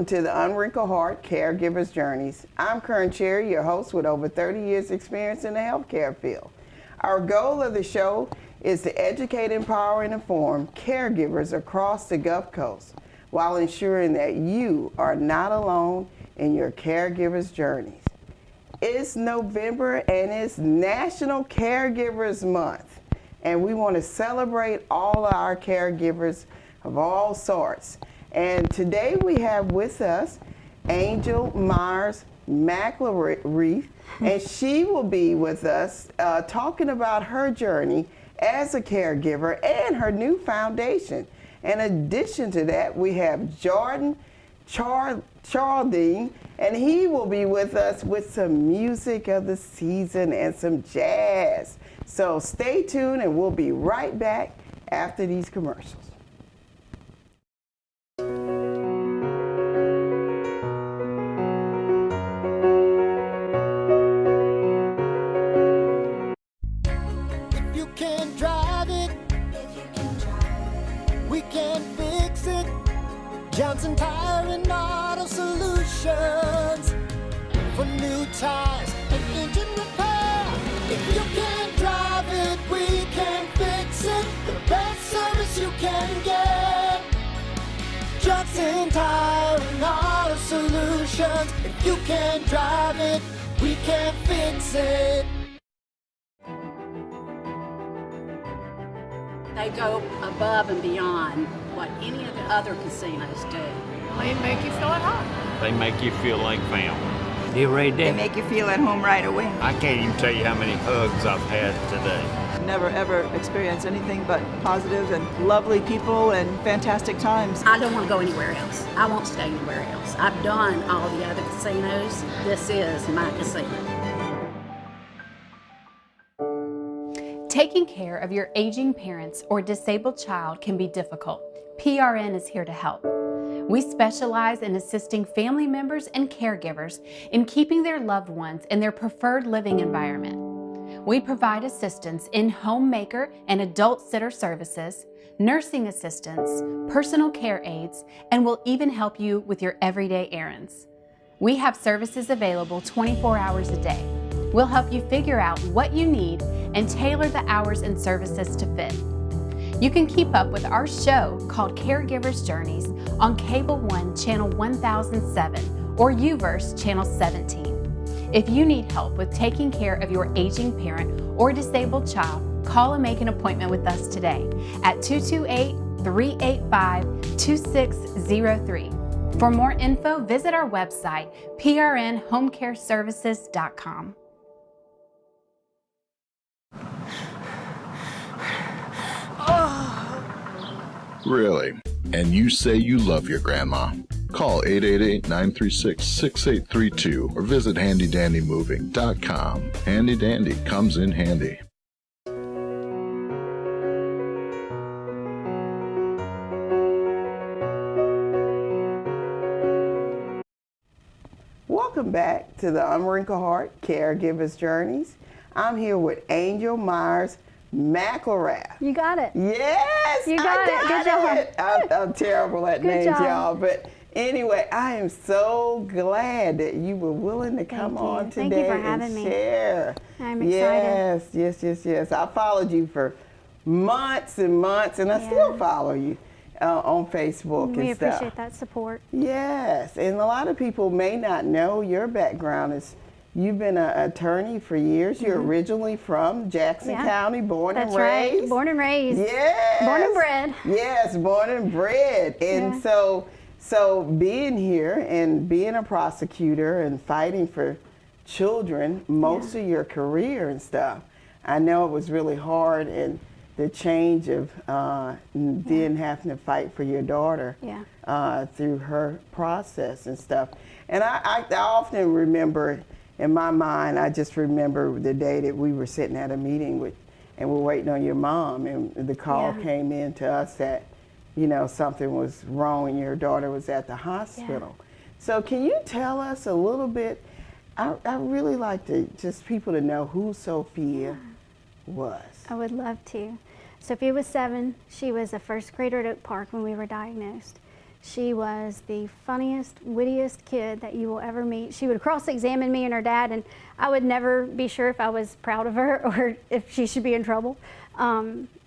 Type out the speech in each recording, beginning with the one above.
to the Unwrinkled Heart Caregivers Journeys. I'm Kern Cherry, your host with over 30 years experience in the healthcare field. Our goal of the show is to educate, empower, and inform caregivers across the Gulf Coast while ensuring that you are not alone in your caregivers' journeys. It's November and it's National Caregivers Month, and we want to celebrate all our caregivers of all sorts. And today we have with us Angel Myers McElreath, and she will be with us talking about her journey as a caregiver and her new foundation. In addition to that, we have Chalden, and he will be with us with some music of the season and some jazz. So stay tuned and we'll be right back after these commercials. Johnson Tire and Auto Solutions for new tires and engine repair. If you can't drive it, we can fix it. The best service you can get. Johnson Tire and Auto Solutions. If you can't drive it, we can fix it. They go above and beyond what any of the other casinos do. They make you feel at home. They make you feel like family. You ready? They make you feel at home right away. I can't even tell you how many hugs I've had today. Never ever experienced anything but positive and lovely people and fantastic times. I don't want to go anywhere else. I won't stay anywhere else. I've done all the other casinos. This is my casino. Taking care of your aging parents or disabled child can be difficult. PRN is here to help. We specialize in assisting family members and caregivers in keeping their loved ones in their preferred living environment. We provide assistance in homemaker and adult sitter services, nursing assistance, personal care aides, and will even help you with your everyday errands. We have services available 24 hours a day. We'll help you figure out what you need and tailor the hours and services to fit. You can keep up with our show called Caregivers Journeys on Cable 1 Channel 1007 or Uverse Channel 17. If you need help with taking care of your aging parent or disabled child, call and make an appointment with us today at 228-385-2603. For more info, visit our website, prnhomecareservices.com. Really? And you say you love your grandma? Call 888-936-6832 or visit handydandymoving.com. Handy Dandy comes in handy. Welcome back to the Unwrinkled Heart Caregivers Journeys. I'm here with Angel Myers McElreath. You got it. Yes, you got it. Good job. I'm terrible at names, y'all. But anyway, I am so glad that you were willing to come on today. Thank you for having me. Share. I'm excited. Yes. I followed you for months and months, and I still follow you on Facebook We and stuff. appreciate that support. Yes, and a lot of people may not know your background is. You've been an attorney for years. You're originally from Jackson County, born and raised. Right. Born and raised. Yes. Born and bred. Yes, born and bred. And so being here and being a prosecutor and fighting for children most of your career and stuff, I know it was really hard, and the change of then having to fight for your daughter through her process and stuff. And I often remember, in my mind, I just remember the day that we were sitting at a meeting and we're waiting on your mom, and the call came in to us that, something was wrong and your daughter was at the hospital. So can you tell us a little bit? I really like just people to know who Sophia was. I would love to. Sophia was 7. She was a first grader at Oak Park when we were diagnosed. She was the funniest, wittiest kid that you will ever meet. She would cross-examine me and her dad, and I would never be sure if I was proud of her or if she should be in trouble.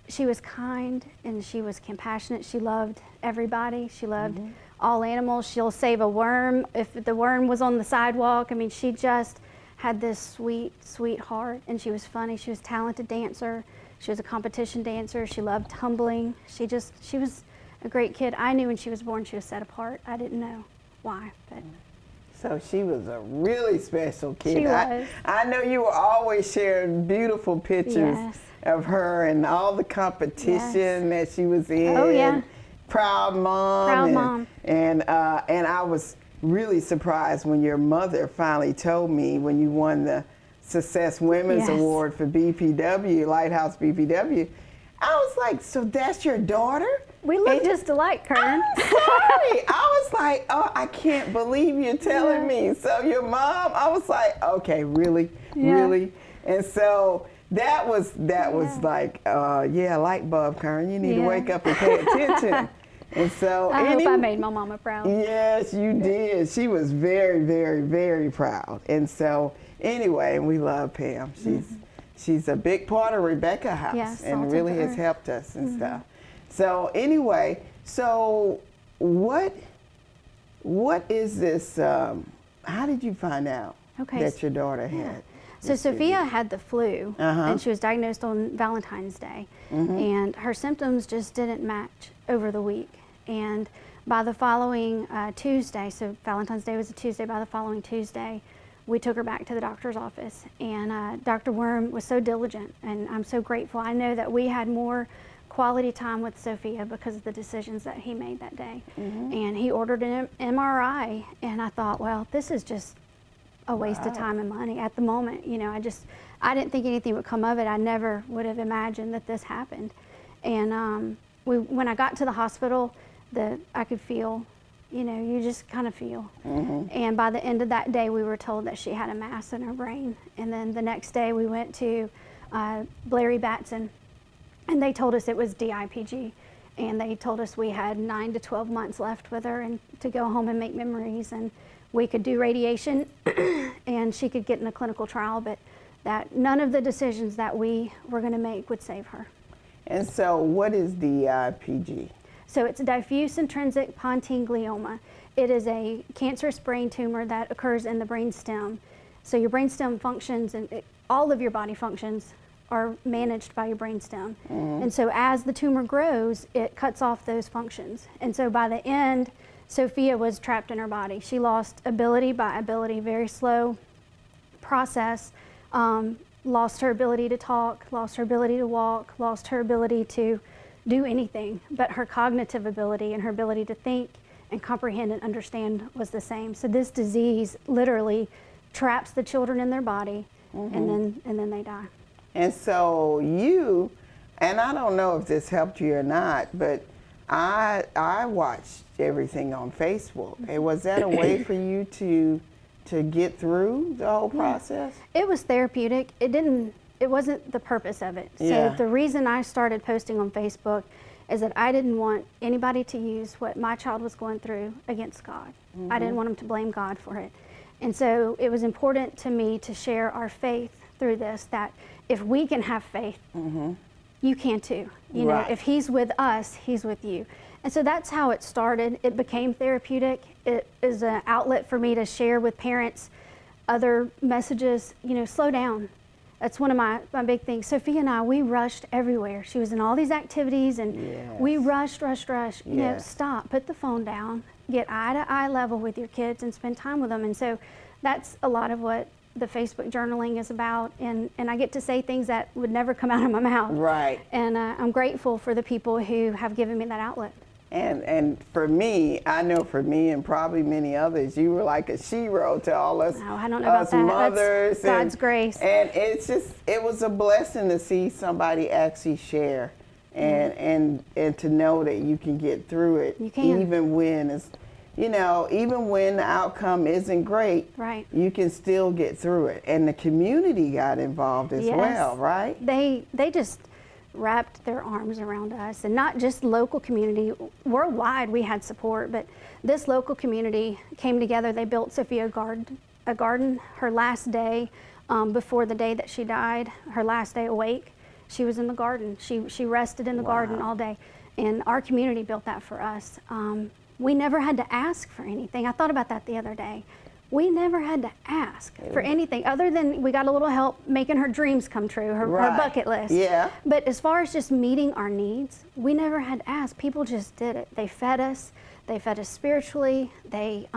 She was kind and she was compassionate. She loved everybody. She loved all animals. She'll save a worm if the worm was on the sidewalk. I mean, she just had this sweet, sweet heart, and she was funny. She was a talented dancer. She was a competition dancer. She loved tumbling. She was a great kid. I knew when she was born she was set apart. I didn't know why, but. So she was a really special kid. She was. I know you were always sharing beautiful pictures Yes. of her and all the competition that she was in. Oh, yeah. Proud mom. Proud and, mom. And I was really surprised when your mother finally told me when you won the Success Women's Yes. Award for BPW, Lighthouse BPW. I was like, so that's your daughter? We look just alike, Kern. I'm sorry. I was like, oh, I can't believe you're telling me. So your mom, I was like, okay, really, really? And so that was like, light bulb, Karen. You need to wake up and pay attention. And so I hope I made my mama proud. Yes, you did. She was very, very, very proud. And so anyway, we love Pam. She's a big part of Rebecca House and really has helped us and stuff. So anyway, so what is this, how did you find out that your daughter had? So Sophia had the flu, and she was diagnosed on Valentine's Day, and her symptoms just didn't match over the week. And by the following Tuesday, so Valentine's Day was a Tuesday, by the following Tuesday, we took her back to the doctor's office, and Dr. Worm was so diligent, and I'm so grateful. I know that we had more quality time with Sophia because of the decisions that he made that day. And he ordered an MRI, and I thought, well, this is just a waste of time and money at the moment. You know, I didn't think anything would come of it. I never would have imagined that this happened. And when I got to the hospital, I could feel, you know, you just kind of feel. And by the end of that day, we were told that she had a mass in her brain. And then the next day, we went to Blairy Batson, and they told us it was DIPG. And they told us we had 9 to 12 months left with her and to go home and make memories. And we could do radiation and she could get in a clinical trial, but that none of the decisions that we were going to make would save her. And so what is DIPG? So it's a diffuse intrinsic pontine glioma. It is a cancerous brain tumor that occurs in the brain stem. So your brain stem functions, and all of your body functions are managed by your brain stem. And so as the tumor grows, it cuts off those functions. And so by the end, Sophia was trapped in her body. She lost ability by ability, very slow process, lost her ability to talk, lost her ability to walk, lost her ability to do anything, but her cognitive ability and her ability to think and comprehend and understand was the same. So this disease literally traps the children in their body, and then they die. And so you, and I don't know if this helped you or not, but I watched everything on Facebook. And was that a way for you to get through the whole process? It was therapeutic. It wasn't the purpose of it. So the reason I started posting on Facebook is that I didn't want anybody to use what my child was going through against God. I didn't want them to blame God for it. And so it was important to me to share our faith through this, that if we can have faith, you can too. You know, if he's with us, he's with you. And so that's how it started. It became therapeutic. It is an outlet for me to share with parents other messages. You know, slow down. That's one of my big things. Sophia and I, we rushed everywhere. She was in all these activities, and we rushed. You know, stop, put the phone down, get eye-to-eye level with your kids and spend time with them. And so that's a lot of what the Facebook journaling is about, and I get to say things that would never come out of my mouth. Right. And I'm grateful for the people who have given me that outlet. And for me, I know for me and probably many others, you were like a shero to all us, I don't know about that. Mothers. That's God's grace. And it's just, it was a blessing to see somebody actually share and to know that you can get through it. You can. Even when it's, you know, even when the outcome isn't great, you can still get through it. And the community got involved as well, right? They just wrapped their arms around us, and not just local community, worldwide we had support, but this local community came together. They built Sophia a garden her last day before the day that she died, her last day awake. She was in the garden. She rested in the garden all day, and our community built that for us. We never had to ask for anything. I thought about that the other day. We never had to ask for anything other than we got a little help making her dreams come true, her bucket list. Yeah. But as far as just meeting our needs, we never had to ask. People just did it. They fed us. They fed us spiritually. They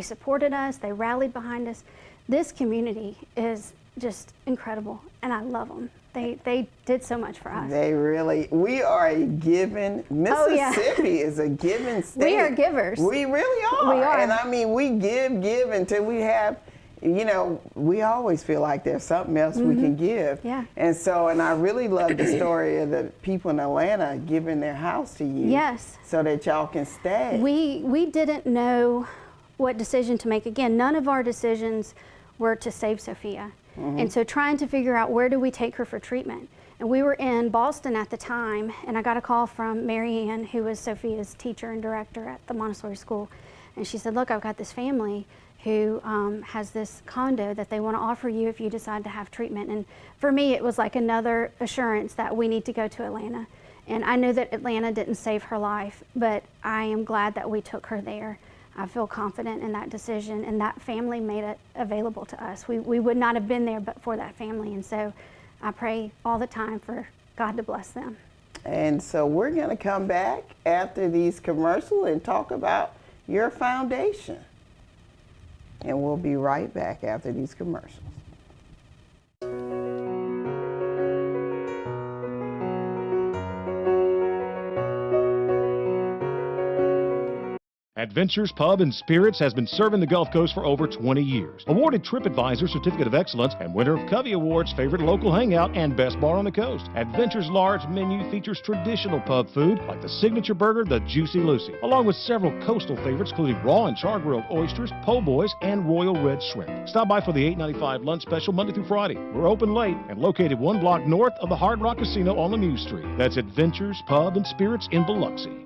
supported us. They rallied behind us. This community is just incredible, and I love them. They did so much for us. They really, we are a given, Mississippi is a given state. We are givers. We really are. We are. And I mean, we give until we have, you know, we always feel like there's something else we can give. Yeah. And so, and I really love the story of the people in Atlanta giving their house to you. Yes. So that y'all can stay. We didn't know what decision to make. Again, none of our decisions were to save Sophia. And so trying to figure out where do we take her for treatment. And we were in Boston at the time, and I got a call from Mary Ann, who was Sophia's teacher and director at the Montessori school. And she said, look, I've got this family who has this condo that they want to offer you if you decide to have treatment. And for me, it was like another assurance that we need to go to Atlanta. And I knew that Atlanta didn't save her life, but I am glad that we took her there. I feel confident in that decision, and that family made it available to us. We would not have been there but for that family, and so I pray all the time for God to bless them. And so we're going to come back after these commercials and talk about your foundation. And we'll be right back after these commercials. Adventures Pub and Spirits has been serving the Gulf Coast for over 20 years. Awarded TripAdvisor Certificate of Excellence and winner of Covey Awards Favorite Local Hangout and Best Bar on the Coast. Adventures' large menu features traditional pub food like the signature burger, the Juicy Lucy, along with several coastal favorites including raw and char-grilled oysters, po' boys, and royal red shrimp. Stop by for the $8.95 lunch special Monday through Friday. We're open late and located one block north of the Hard Rock Casino on Lemieux Street. That's Adventures Pub and Spirits in Biloxi.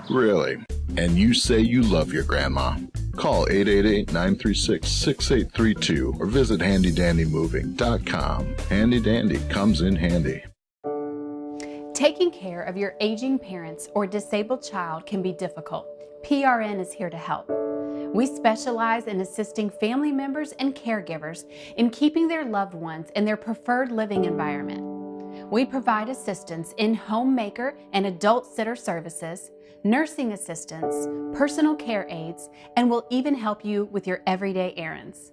Really? And you say you love your grandma? Call 888-936-6832 or visit handydandymoving.com. Handy Dandy comes in handy. Taking care of your aging parents or disabled child can be difficult. PRN is here to help. We specialize in assisting family members and caregivers in keeping their loved ones in their preferred living environment. We provide assistance in homemaker and adult sitter services, nursing assistance, personal care aides, and will even help you with your everyday errands.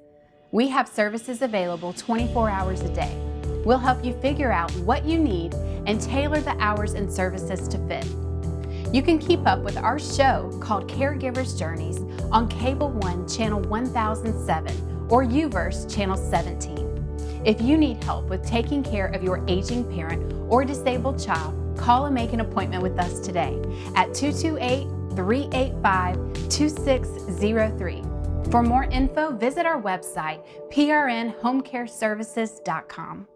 We have services available 24 hours a day. We'll help you figure out what you need and tailor the hours and services to fit. You can keep up with our show called Caregivers Journeys on Cable 1 Channel 1007 or Uverse Channel 17. If you need help with taking care of your aging parent or disabled child, call and make an appointment with us today at 228-385-2603. For more info, visit our website, prnhomecareservices.com.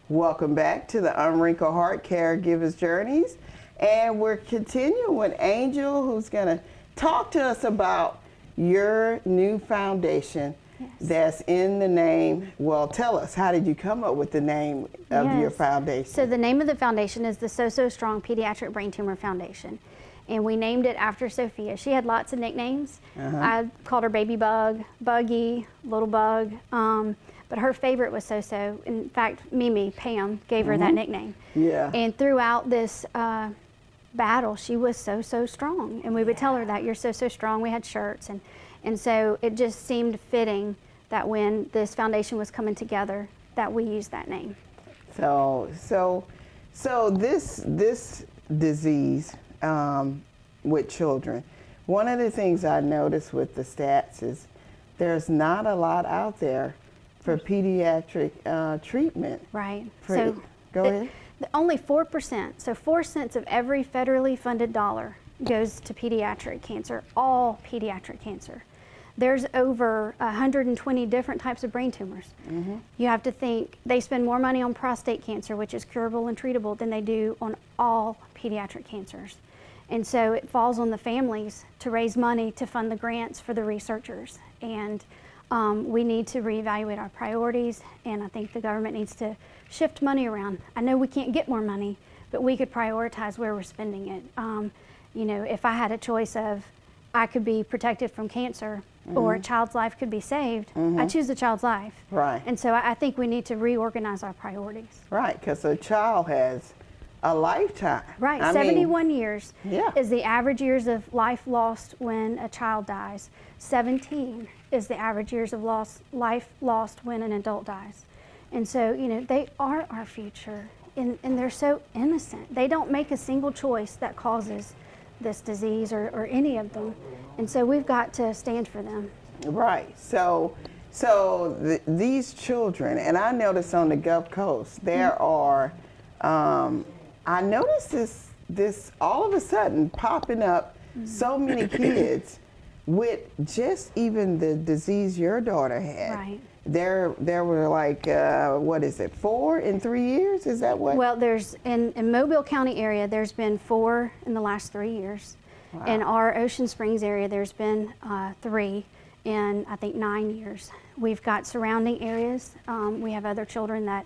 Welcome back to the Unwrinkled Heart Caregivers Journeys. And we're continuing with Angel, who's going to talk to us about your new foundation that's in the name. Well, tell us, how did you come up with the name of your foundation? So the name of the foundation is the SoSo Strong Pediatric Brain Tumor Foundation. And we named it after Sophia. She had lots of nicknames. I called her Baby Bug, Buggy, Little Bug. But her favorite was SoSo. In fact, Mimi, Pam, gave her that nickname. Yeah. And throughout this battle, she was so strong. And we would tell her that, you're so strong. We had shirts. And so it just seemed fitting that when this foundation was coming together, that we used that name. So this disease with children, one of the things I noticed with the stats is there's not a lot out there for pediatric treatment. Right. Go ahead. Only 4%, so 4 cents of every federally funded dollar goes to pediatric cancer, all pediatric cancer. There's over 120 different types of brain tumors. You have to think they spend more money on prostate cancer, which is curable and treatable, than they do on all pediatric cancers. And so it falls on the families to raise money to fund the grants for the researchers. And we need to reevaluate our priorities, and I think the government needs to shift money around. I know we can't get more money, but we could prioritize where we're spending it. You know, if I had a choice of I could be protected from cancer or a child's life could be saved, I choose the child's life. Right. And so I think we need to reorganize our priorities. Right, because a child has a lifetime. Right, 71 years is the average years of life lost when a child dies. 17 is the average years of life lost when an adult dies. And so, you know, they are our future, and they're so innocent. They don't make a single choice that causes this disease or any of them. And so we've got to stand for them. Right. So these children, and I noticed on the Gulf Coast, there are, I noticed this all of a sudden popping up, so many kids with just even the disease your daughter had. Right. There were like, what is it, 4 in 3 years? Is that what? Well, there's, in Mobile County area, there's been 4 in the last 3 years. Wow. In our Ocean Springs area, there's been 3 in, I think, 9 years. We've got surrounding areas. We have other children that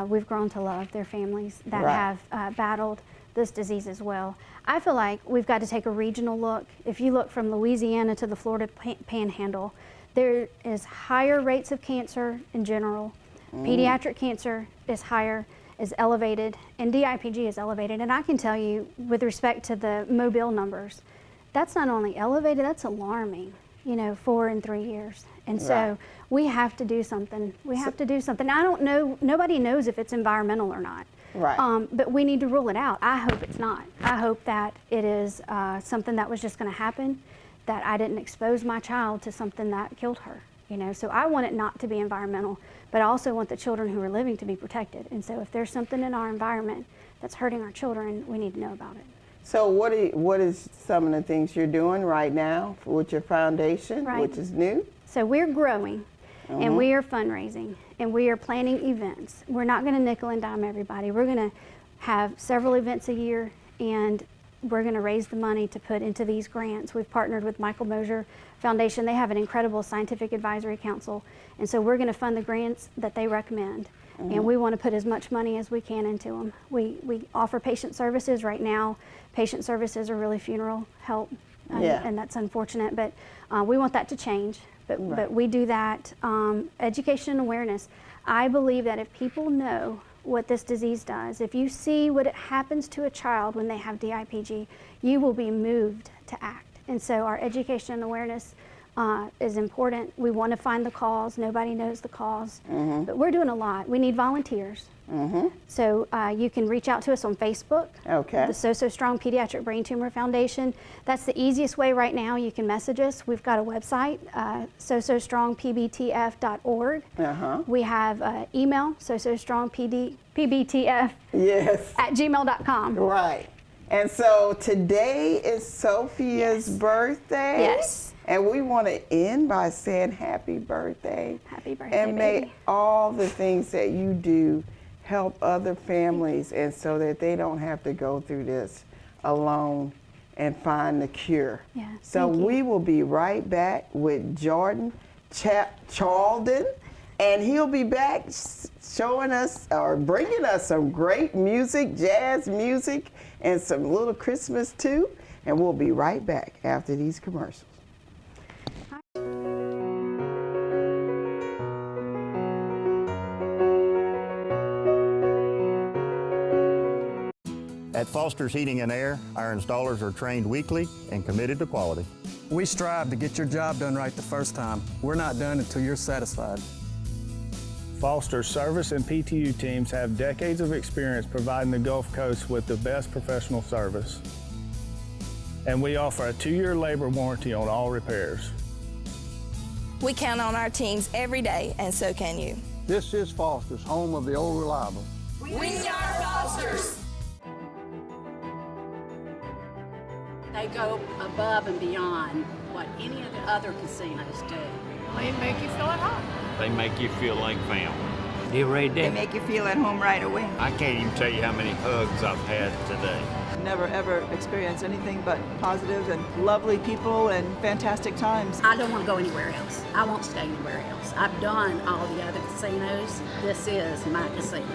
we've grown to love, their families, that have battled this disease as well. I feel like we've got to take a regional look. If you look from Louisiana to the Florida Panhandle, there is higher rates of cancer in general. Pediatric cancer is higher, is elevated, and DIPG is elevated. And I can tell you, with respect to the Mobile numbers, that's not only elevated, that's alarming, you know, 4 in 3 years. And so we have to do something. We have to do something. I don't know, nobody knows if it's environmental or not. Right. But we need to rule it out. I hope it's not. I hope that it is something that was just going to happen, that I didn't expose my child to something that killed her. You know, so I want it not to be environmental, but I also want the children who are living to be protected. And so if there's something in our environment that's hurting our children, we need to know about it. So what is some of the things you're doing right now with your foundation, which is new? So we're growing, and we are fundraising, and we are planning events. We're not going to nickel and dime everybody. We're going to have several events a year, and we're going to raise the money to put into these grants. We've partnered with Michael Mosier Foundation. They have an incredible scientific advisory council, and so we're going to fund the grants that they recommend. And we want to put as much money as we can into them. We offer patient services right now. Patient services are really funeral help, and that's unfortunate, but we want that to change. But we do that. Education and awareness. I believe that if people know what this disease does, if you see what it happens to a child when they have DIPG, you will be moved to act. And so our education and awareness is important. We want to find the cause. Nobody knows the cause, but we're doing a lot. We need volunteers. So you can reach out to us on Facebook, the SoSo Strong Pediatric Brain Tumor Foundation. That's the easiest way right now. You can message us. We've got a website, sosostrongpbtf.org. We have email, sosostrongpbtf at gmail.com. Right. And so today is Sophia's birthday. Yes. And we want to end by saying happy birthday. Happy birthday, and may all the things that you do help other families, and so that they don't have to go through this alone and find the cure. Yeah, so we will be right back with Jordan Chalden, and he'll be back showing us or bringing us some great music, jazz music, and some little Christmas too. And we'll be right back after these commercials. At Foster's Heating and Air, our installers are trained weekly and committed to quality. We strive to get your job done right the first time. We're not done until you're satisfied. Foster's service and PTU teams have decades of experience providing the Gulf Coast with the best professional service. And we offer a 2-year labor warranty on all repairs. We count on our teams every day, and so can you. This is Foster's, home of the old reliable. We are Fosters! They go above and beyond what any of the other casinos do. They make you feel at home. They make you feel like family. You really do. They make you feel at home right away. I can't even tell you how many hugs I've had today. Never ever experienced anything but positive and lovely people and fantastic times. I don't want to go anywhere else. I won't stay anywhere else. I've done all the other casinos. This is my casino.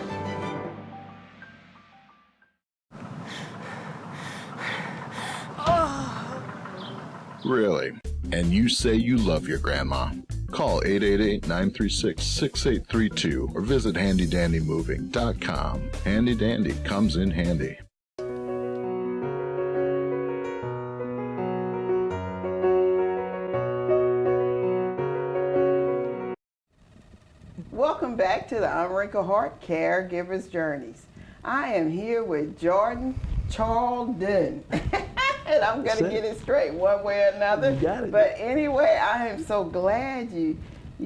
Really? And you say you love your grandma? Call 888-936-6832 or visit handydandymoving.com. Handy Dandy comes in handy. Welcome back to the Unwrinkled Heart Caregivers Journeys. I am here with Jordan Chalden. And I'm going to get it straight one way or another. You got it. But anyway, I am so glad you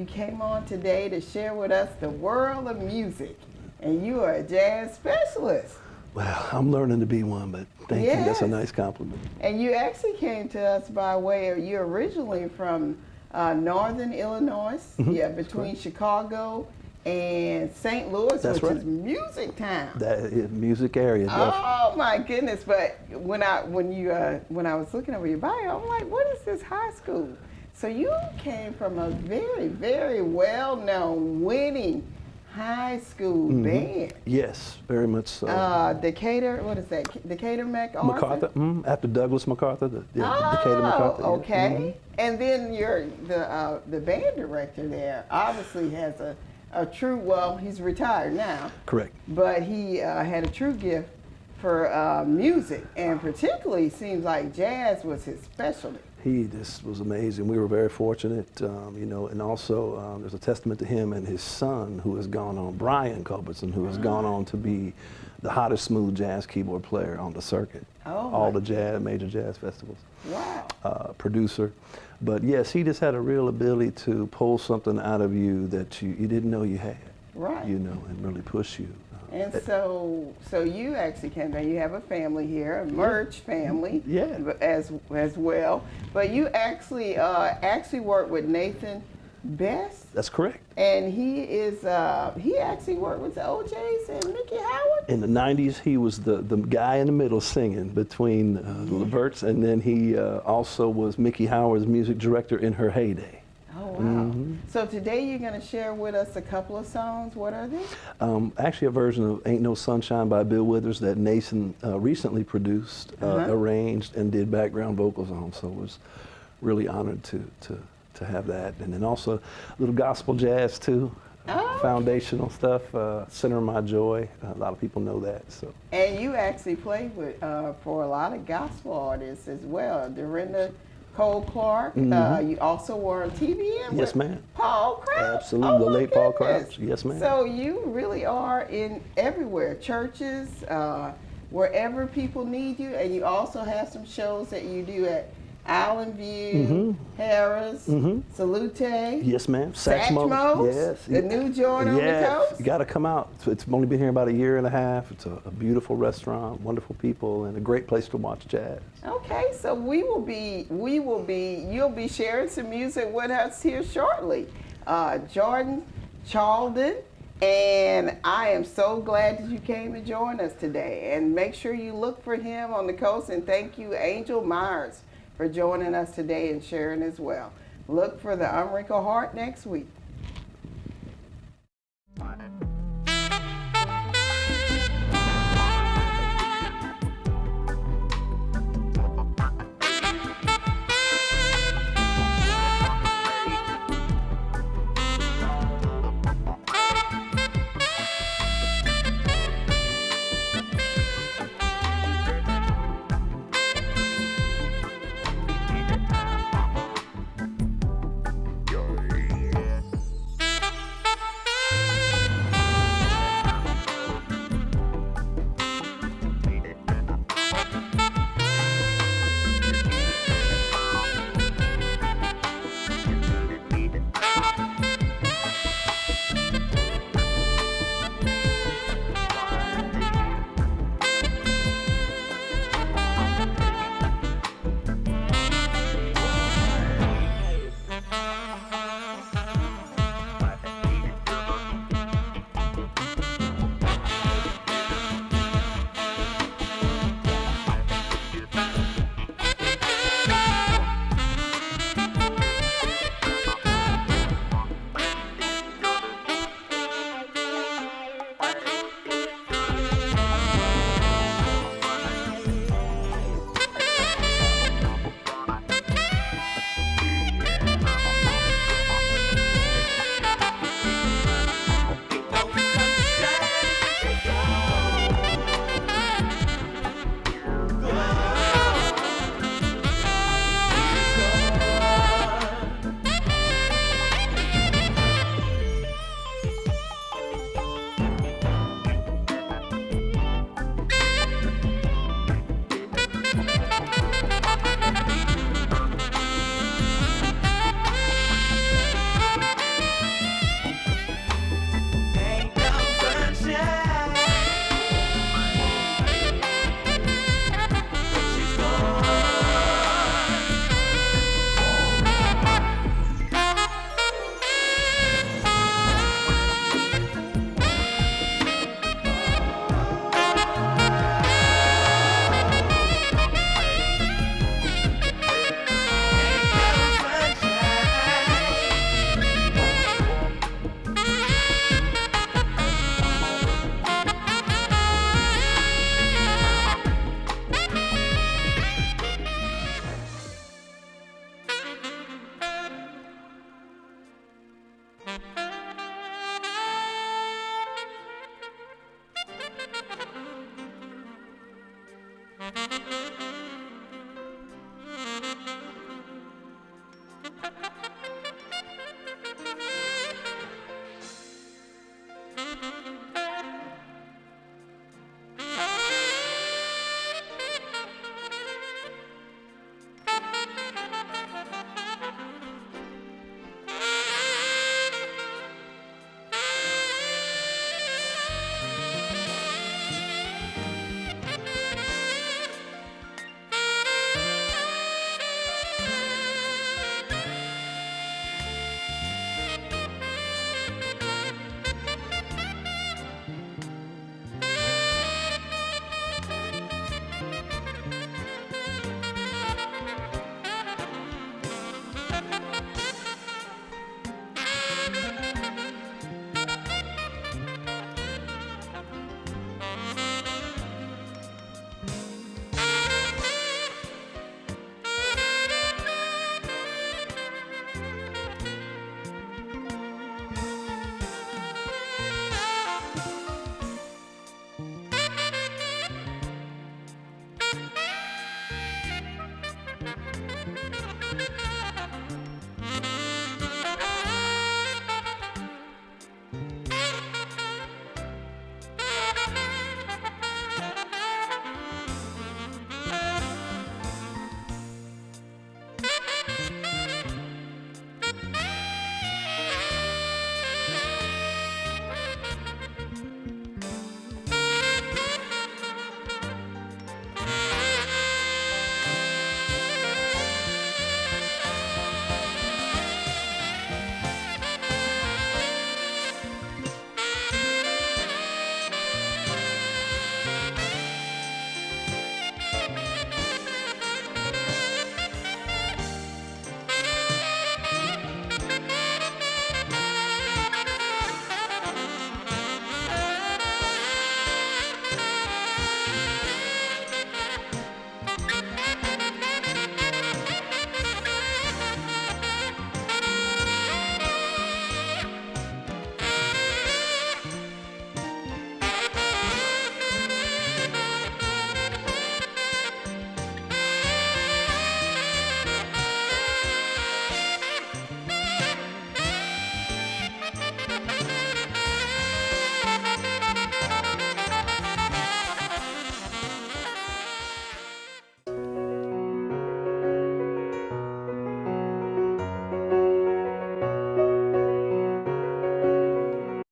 came on today to share with us the world of music. And you are a jazz specialist. Well, I'm learning to be one, but thank you. That's a nice compliment. And you actually came to us by way of, you're originally from northern Illinois, between Chicago and St. Louis, which is music town. That is music area. Oh my goodness! But when I was looking over your bio, I'm like, what is this high school? So you came from a very, very well-known, winning high school band. Yes, very much so. Decatur, what is that? Decatur MacArthur? After Douglas MacArthur, Decatur MacArthur. Okay. And then the band director there obviously has a true, well, he's retired now. Correct. But he had a true gift for music, and particularly seems like jazz was his specialty. He just was amazing. We were very fortunate, and also there's a testament to him and his son, who has gone on, Brian Culbertson, who has gone on to be the hottest smooth jazz keyboard player on the circuit. All the major jazz festivals. Wow. Producer. But yes, he just had a real ability to pull something out of you that you didn't know you had. Right. And really push you. And so you actually came down. You have a family here, a merch family, as well. But you actually worked with Nathan Best. That's correct. And he actually worked with the OJs and Mickey Howard. In the '90s, he was the guy in the middle singing between the Leverts, and then he also was Mickey Howard's music director in her heyday. Oh, wow. So today you're going to share with us a couple of songs. What are these? Actually a version of Ain't No Sunshine by Bill Withers that Nathan recently produced, arranged, and did background vocals on. So I was really honored to have that. And then also a little gospel jazz too. Foundational stuff, Center of My Joy. A lot of people know that. So. And you actually played with for a lot of gospel artists as well. Dorinda Cole Clark. You also were on TVN with Paul Crouch. Absolutely, the late Paul Crouch. Yes, ma'am. So you really are in everywhere, churches, wherever people need you, and you also have some shows that you do at Island View, Harris, Salute. Yes, ma'am. Saxophonist. Yes. The new joint on the coast. You got to come out. It's only been here about 1.5 years. It's a beautiful restaurant, wonderful people, and a great place to watch jazz. Okay, so you'll be sharing some music with us here shortly. Jordan Chalden, and I am so glad that you came to join us today. And make sure you look for him on the coast, and thank you, Angel Myers, for joining us today and sharing as well. Look for the Unwrinkled Heart next week.